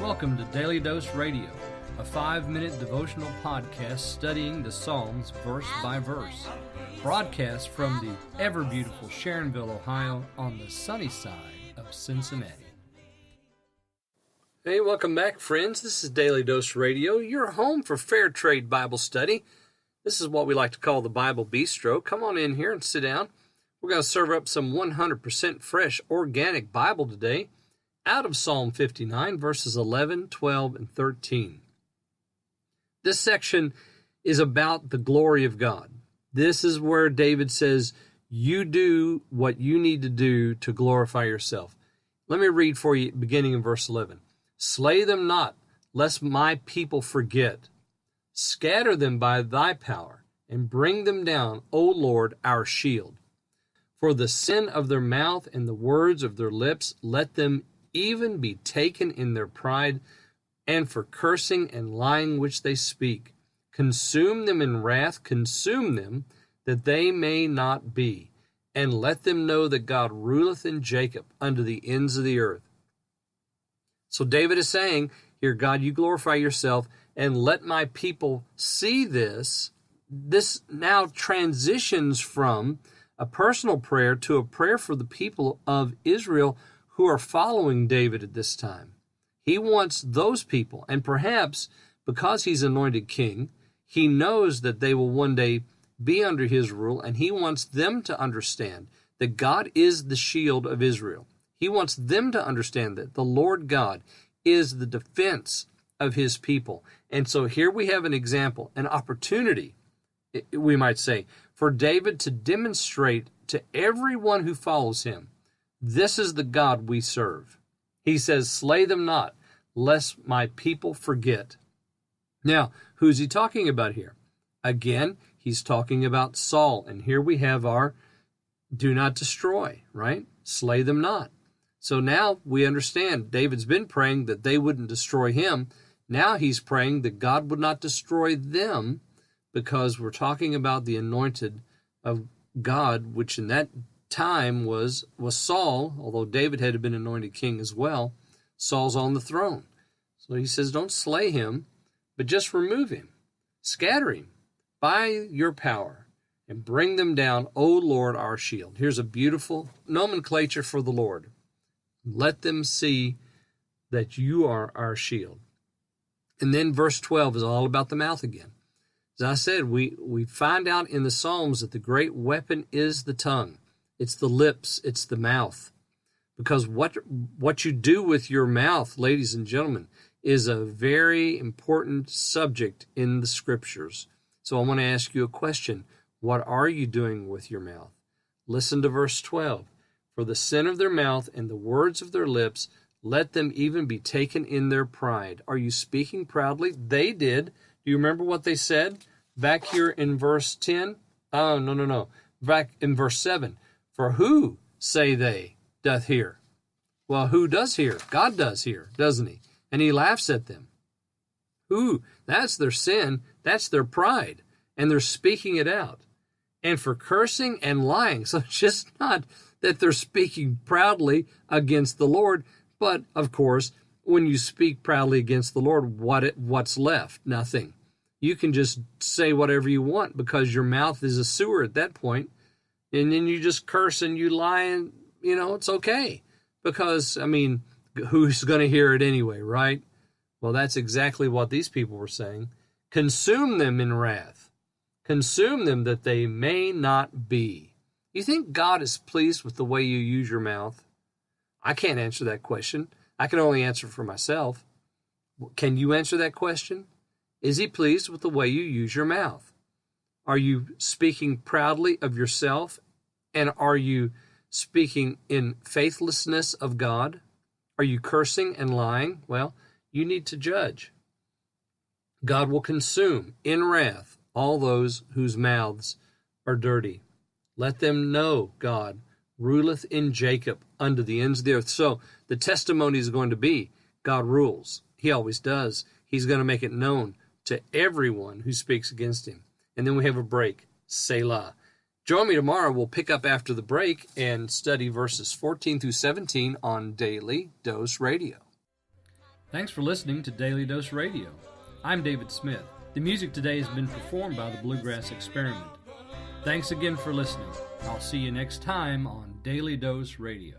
Welcome to Daily Dose Radio, a 5-minute devotional podcast studying the Psalms verse by verse. Broadcast from the ever-beautiful Sharonville, Ohio, on the sunny side of Cincinnati. Hey, welcome back, friends. This is Daily Dose Radio, your home for fair trade Bible study. This is what we like to call the Bible Bistro. Come on in here and sit down. We're going to serve up some 100% fresh, organic Bible today out of Psalm 59, verses 11, 12, and 13. This section is about the glory of God. This is where David says, you do what you need to do to glorify yourself. Let me read for you, beginning in verse 11. Slay them not, lest my people forget. Scatter them by thy power, and bring them down, O Lord, our shield. For the sin of their mouth and the words of their lips, let them even be taken in their pride, and for cursing and lying which they speak. Consume them in wrath, consume them, that they may not be. And let them know that God ruleth in Jacob unto the ends of the earth. So David is saying, here, God, you glorify yourself, and let my people see this. This now transitions from a personal prayer to a prayer for the people of Israel who are following David at this time. He wants those people, and perhaps because he's anointed king, he knows that they will one day be under his rule, and he wants them to understand that God is the shield of Israel. He wants them to understand that the Lord God is the defense of his people. And so here we have an example, an opportunity, we might say, for David to demonstrate to everyone who follows him, this is the God we serve. He says, slay them not, lest my people forget. Now, who's he talking about here? Again, he's talking about Saul. And here we have our do not destroy, right? Slay them not. So now we understand David's been praying that they wouldn't destroy him. Now he's praying that God would not destroy them, because we're talking about the anointed of God, which in that time was Saul, although David had been anointed king as well. Saul's on the throne. So he says, don't slay him, but just remove him. Scatter him by your power and bring them down, O Lord, our shield. Here's a beautiful nomenclature for the Lord. Let them see that you are our shield. And then verse 12 is all about the mouth again. As I said, we find out in the Psalms that the great weapon is the tongue. It's the lips, it's the mouth. Because what you do with your mouth, ladies and gentlemen, is a very important subject in the Scriptures. So I want to ask you a question. What are you doing with your mouth? Listen to verse 12. For the sin of their mouth and the words of their lips, let them even be taken in their pride. Are you speaking proudly? They did. Do you remember what they said back here in verse 10? Oh, no. Back in verse 7. For who, say they, doth hear? Well, who does hear? God does hear, doesn't he? And he laughs at them. Who? That's their sin. That's their pride. And they're speaking it out. And for cursing and lying. So it's just not that they're speaking proudly against the Lord, but, of course, when you speak proudly against the Lord, what's left? Nothing. You can just say whatever you want because your mouth is a sewer at that point. And then you just curse and you lie and, it's okay. Because, who's going to hear it anyway, right? Well, that's exactly what these people were saying. Consume them in wrath. Consume them that they may not be. You think God is pleased with the way you use your mouth? I can't answer that question. I can only answer for myself. Can you answer that question? Is he pleased with the way you use your mouth? Are you speaking proudly of yourself? And are you speaking in faithlessness of God? Are you cursing and lying? Well, you need to judge. God will consume in wrath all those whose mouths are dirty. Let them know God ruleth in Jacob unto the ends of the earth. So the testimony is going to be God rules. He always does. He's going to make it known to everyone who speaks against him. And then we have a break. Selah. Join me tomorrow. We'll pick up after the break and study verses 14 through 17 on Daily Dose Radio. Thanks for listening to Daily Dose Radio. I'm David Smith. The music today has been performed by the Bluegrass Experiment. Thanks again for listening. I'll see you next time on Daily Dose Radio.